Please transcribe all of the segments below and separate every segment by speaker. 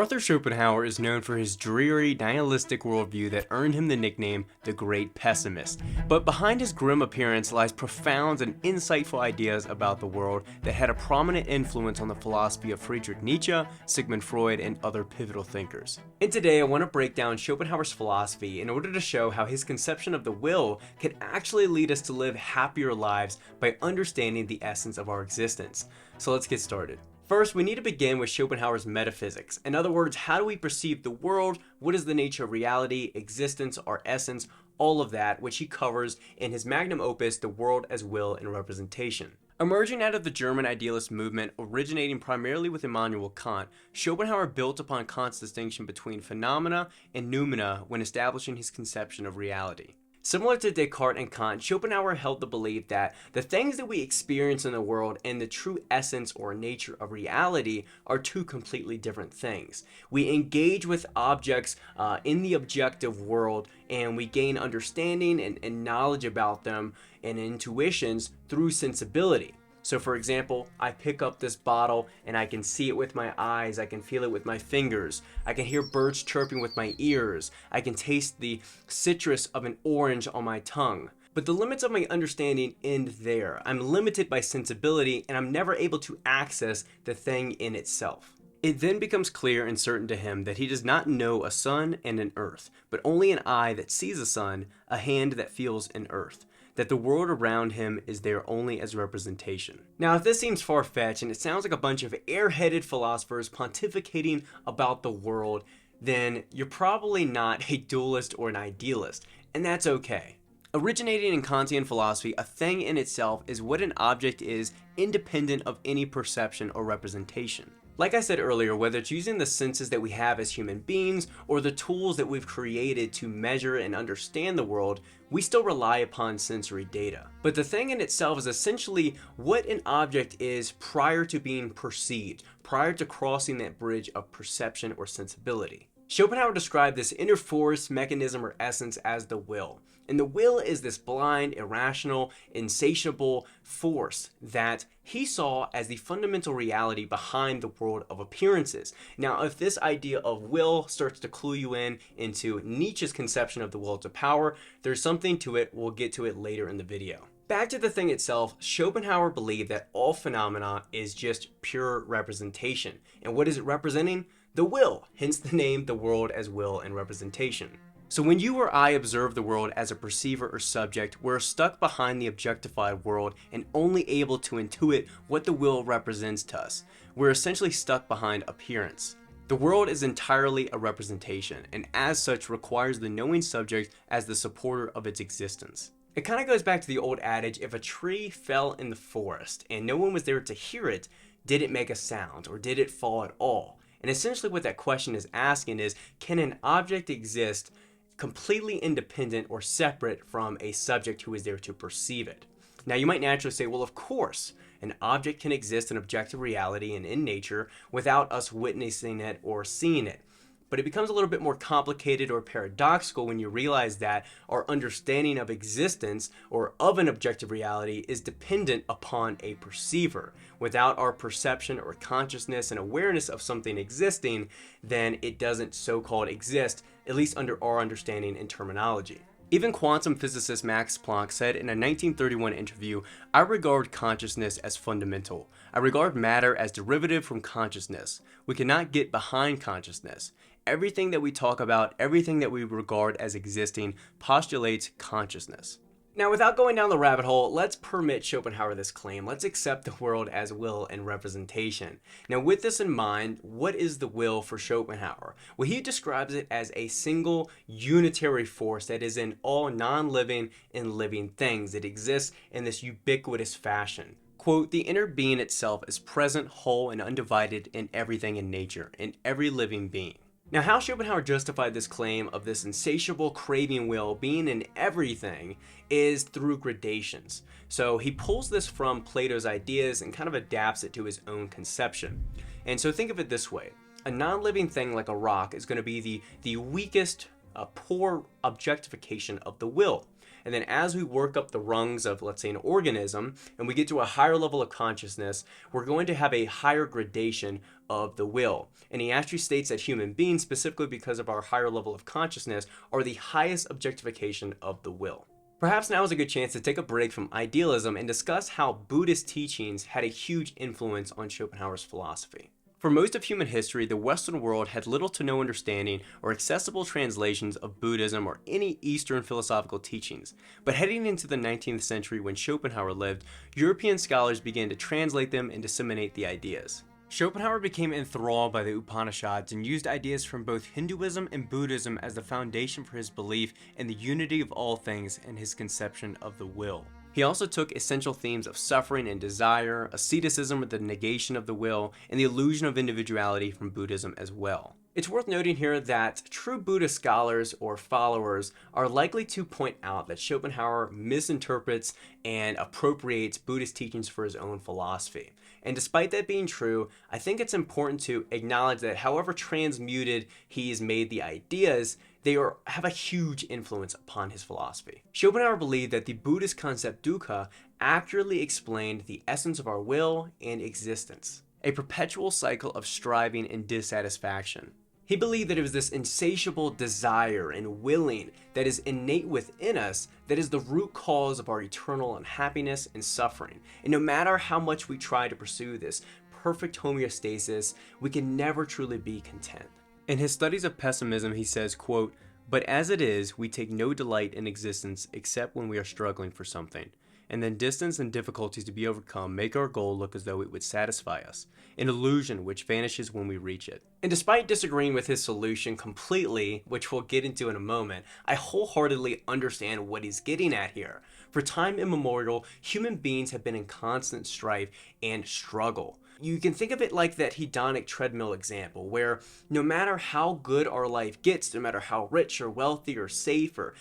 Speaker 1: Arthur Schopenhauer is known for his dreary, nihilistic worldview that earned him the nickname the Great Pessimist. But behind his grim appearance lies profound and insightful ideas about the world that had a prominent influence on the philosophy of Friedrich Nietzsche, Sigmund Freud, and other pivotal thinkers. And today I want to break down Schopenhauer's philosophy in order to show how his conception of the will can actually lead us to live happier lives by understanding the essence of our existence. So let's get started. First, we need to begin with Schopenhauer's metaphysics. In other words, how do we perceive the world? What is the nature of reality, existence, our essence, all of that, which he covers in his magnum opus, The World as Will and Representation. Emerging out of the German idealist movement, originating primarily with Immanuel Kant, Schopenhauer built upon Kant's distinction between phenomena and noumena when establishing his conception of reality. Similar to Descartes and Kant, Schopenhauer held the belief that the things that we experience in the world and the true essence or nature of reality are two completely different things. We engage with objects in the objective world, and we gain understanding and knowledge about them and intuitions through sensibility. So for example, I pick up this bottle and I can see it with my eyes, I can feel it with my fingers, I can hear birds chirping with my ears, I can taste the citrus of an orange on my tongue. But the limits of my understanding end there. I'm limited by sensibility and I'm never able to access the thing in itself. It then becomes clear and certain to him that he does not know a sun and an earth, but only an eye that sees a sun, a hand that feels an earth. That the world around him is there only as representation. Now, if this seems far-fetched and it sounds like a bunch of airheaded philosophers pontificating about the world, then you're probably not a dualist or an idealist, and that's okay. Originating in Kantian philosophy, a thing in itself is what an object is independent of any perception or representation. Like I said earlier, whether it's using the senses that we have as human beings or the tools that we've created to measure and understand the world, we still rely upon sensory data. But the thing in itself is essentially what an object is prior to being perceived, prior to crossing that bridge of perception or sensibility. Schopenhauer described this inner force, mechanism, or essence as the will. And the will is this blind, irrational, insatiable force that he saw as the fundamental reality behind the world of appearances. Now, if this idea of will starts to clue you into Nietzsche's conception of the will to power, there's something to it. We'll get to it later in the video. Back to the thing itself, Schopenhauer believed that all phenomena is just pure representation. And what is it representing? The will, hence the name The World as Will and Representation. So when you or I observe the world as a perceiver or subject, we're stuck behind the objectified world and only able to intuit what the will represents to us. We're essentially stuck behind appearance. The world is entirely a representation, and as such requires the knowing subject as the supporter of its existence. It kind of goes back to the old adage, if a tree fell in the forest and no one was there to hear it, did it make a sound or did it fall at all? And essentially what that question is asking is, can an object exist completely independent or separate from a subject who is there to perceive it? Now you might naturally say, well, of course, an object can exist in objective reality and in nature without us witnessing it or seeing it. But it becomes a little bit more complicated or paradoxical when you realize that our understanding of existence or of an objective reality is dependent upon a perceiver. Without our perception or consciousness and awareness of something existing, then it doesn't so-called exist, at least under our understanding and terminology. Even quantum physicist Max Planck said in a 1931 interview, "I regard consciousness as fundamental. I regard matter as derivative from consciousness. We cannot get behind consciousness. Everything that we talk about, everything that we regard as existing, postulates consciousness." Now, without going down the rabbit hole, let's permit Schopenhauer this claim. Let's accept the world as will and representation. Now, with this in mind, what is the will for Schopenhauer? Well, he describes it as a single unitary force that is in all non-living and living things. It exists in this ubiquitous fashion. Quote, "The inner being itself is present, whole, and undivided in everything in nature, in every living being." Now, how Schopenhauer justified this claim of this insatiable craving will being in everything is through gradations. So he pulls this from Plato's ideas and kind of adapts it to his own conception. And so think of it this way. A non-living thing like a rock is going to be the weakest, poor objectification of the will. And then as we work up the rungs of, let's say, an organism, and we get to a higher level of consciousness, we're going to have a higher gradation of the will. And he actually states that human beings, specifically because of our higher level of consciousness, are the highest objectification of the will. Perhaps now is a good chance to take a break from idealism and discuss how Buddhist teachings had a huge influence on Schopenhauer's philosophy. For most of human history, the Western world had little to no understanding or accessible translations of Buddhism or any Eastern philosophical teachings. But heading into the 19th century when Schopenhauer lived, European scholars began to translate them and disseminate the ideas. Schopenhauer became enthralled by the Upanishads and used ideas from both Hinduism and Buddhism as the foundation for his belief in the unity of all things and his conception of the will. He also took essential themes of suffering and desire, asceticism with the negation of the will, and the illusion of individuality from Buddhism as well. It's worth noting here that true Buddhist scholars or followers are likely to point out that Schopenhauer misinterprets and appropriates Buddhist teachings for his own philosophy. And despite that being true, I think it's important to acknowledge that however transmuted he's made the ideas, they have a huge influence upon his philosophy. Schopenhauer believed that the Buddhist concept dukkha accurately explained the essence of our will and existence, a perpetual cycle of striving and dissatisfaction. He believed that it was this insatiable desire and willing that is innate within us that is the root cause of our eternal unhappiness and suffering. And no matter how much we try to pursue this perfect homeostasis, we can never truly be content. In his studies of pessimism, he says, quote, "But as it is, we take no delight in existence except when we are struggling for something. And then distance and difficulties to be overcome make our goal look as though it would satisfy us, an illusion which vanishes when we reach it." And despite disagreeing with his solution completely, which we'll get into in a moment, I wholeheartedly understand what he's getting at here. For time immemorial, human beings have been in constant strife and struggle. You can think of it like that hedonic treadmill example, where no matter how good our life gets, no matter how rich or wealthy or safe or,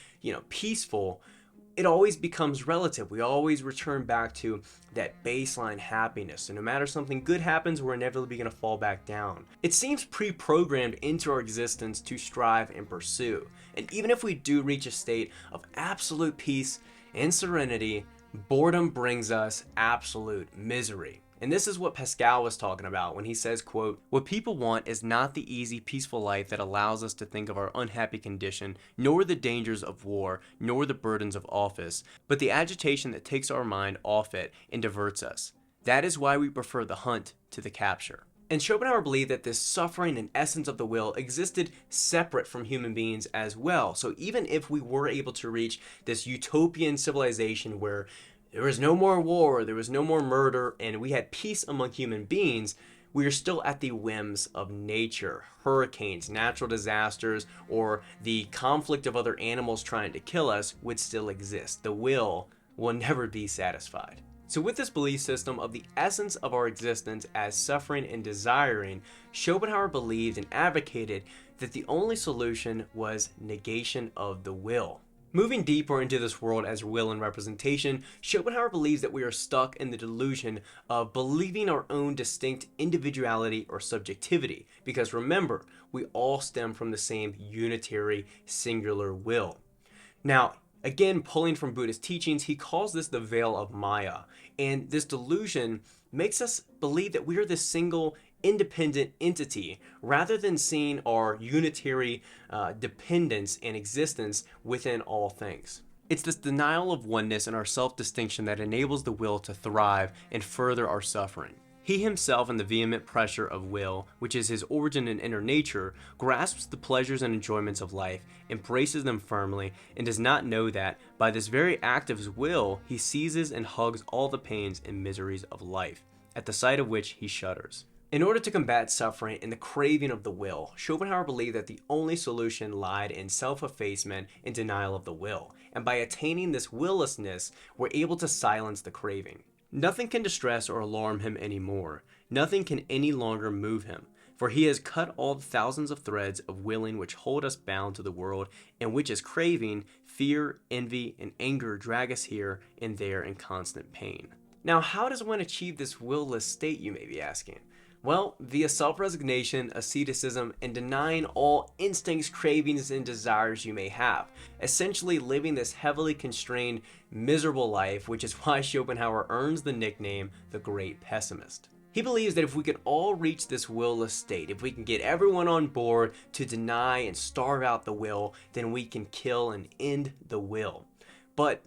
Speaker 1: peaceful, it always becomes relative. We always return back to that baseline happiness. So no matter something good happens, we're inevitably going to fall back down. It seems pre-programmed into our existence to strive and pursue. And even if we do reach a state of absolute peace and serenity, boredom brings us absolute misery. And this is what Pascal was talking about when he says, quote, "What people want is not the easy, peaceful life that allows us to think of our unhappy condition, nor the dangers of war, nor the burdens of office, but the agitation that takes our mind off it and diverts us. That is why we prefer the hunt to the capture." And Schopenhauer believed that this suffering and essence of the will existed separate from human beings as well. So even if we were able to reach this utopian civilization where there was no more war, there was no more murder, and we had peace among human beings, we are still at the whims of nature. Hurricanes, natural disasters, or the conflict of other animals trying to kill us would still exist. The will never be satisfied. So with this belief system of the essence of our existence as suffering and desiring, Schopenhauer believed and advocated that the only solution was negation of the will. Moving deeper into this world as will and representation, Schopenhauer believes that we are stuck in the delusion of believing our own distinct individuality or subjectivity. Because remember, we all stem from the same unitary, singular will. Now, again, pulling from Buddhist teachings, he calls this the veil of Maya. And this delusion makes us believe that we are this single independent entity rather than seeing our unitary dependence and existence within all things. It's this denial of oneness and our self-distinction that enables the will to thrive and further our suffering. He himself, in the vehement pressure of will, which is his origin and inner nature, grasps the pleasures and enjoyments of life, embraces them firmly, and does not know that, by this very act of his will, he seizes and hugs all the pains and miseries of life, at the sight of which he shudders. In order to combat suffering and the craving of the will, Schopenhauer believed that the only solution lied in self-effacement and denial of the will, and by attaining this willlessness, we're able to silence the craving. Nothing can distress or alarm him anymore. Nothing can any longer move him, for he has cut all the thousands of threads of willing which hold us bound to the world, and which as craving, fear, envy, and anger drag us here and there in constant pain. Now, how does one achieve this willless state, you may be asking? Well, via self-resignation, asceticism, and denying all instincts, cravings, and desires you may have. Essentially living this heavily constrained, miserable life, which is why Schopenhauer earns the nickname the Great Pessimist. He believes that if we can all reach this will-less state, if we can get everyone on board to deny and starve out the will, then we can kill and end the will. But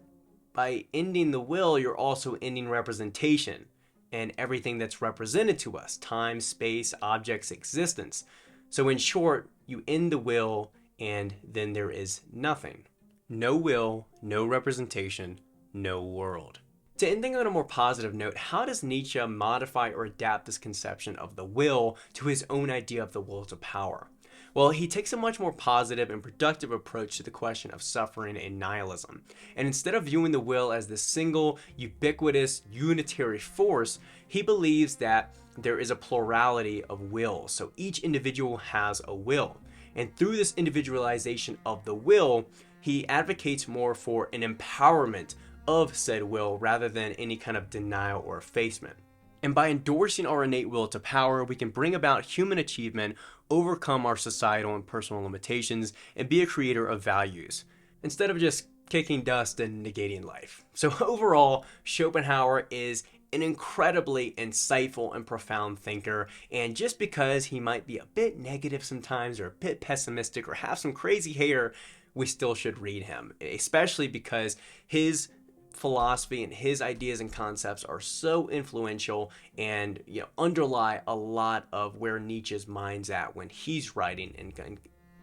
Speaker 1: by ending the will, you're also ending representation and everything that's represented to us: time, space, objects, existence. So in short, you end the will and then there is nothing. No will, no representation, no world. To end things on a more positive note, how does Nietzsche modify or adapt this conception of the will to his own idea of the will to power? Well, he takes a much more positive and productive approach to the question of suffering and nihilism. And instead of viewing the will as this single, ubiquitous, unitary force, he believes that there is a plurality of wills. So each individual has a will. And through this individualization of the will, he advocates more for an empowerment of said will rather than any kind of denial or effacement. And by endorsing our innate will to power, we can bring about human achievement, overcome our societal and personal limitations, and be a creator of values, instead of just kicking dust and negating life. So overall, Schopenhauer is an incredibly insightful and profound thinker, and just because he might be a bit negative sometimes or a bit pessimistic or have some crazy hair, we still should read him, especially because his philosophy and his ideas and concepts are so influential and underlie a lot of where Nietzsche's mind's at when he's writing and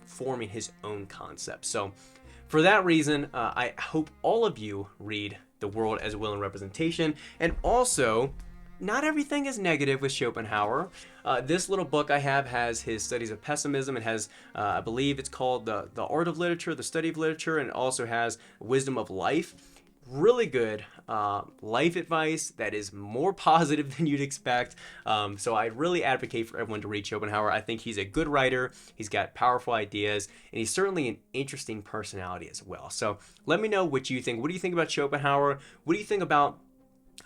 Speaker 1: forming his own concepts. So for that reason, I hope all of you read The World as Will and Representation. And also, not everything is negative with Schopenhauer. This little book I have has his studies of pessimism. It has, I believe it's called the Art of Literature, the Study of Literature, and it also has Wisdom of Life. Really good life advice that is more positive than you'd expect. So I really advocate for everyone to read Schopenhauer. I think he's a good writer. He's got powerful ideas, and he's certainly an interesting personality as well. So let me know what you think. What do you think about Schopenhauer? What do you think about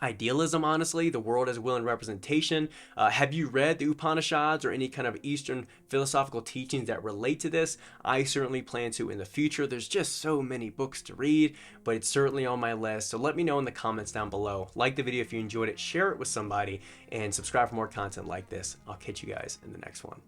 Speaker 1: idealism, honestly, the world as will and representation? Have you read the Upanishads or any kind of Eastern philosophical teachings that relate to this? I certainly plan to in the future. There's just so many books to read, but it's certainly on my list. So let me know in the comments down below. Like the video if you enjoyed it, share it with somebody, and subscribe for more content like this. I'll catch you guys in the next one.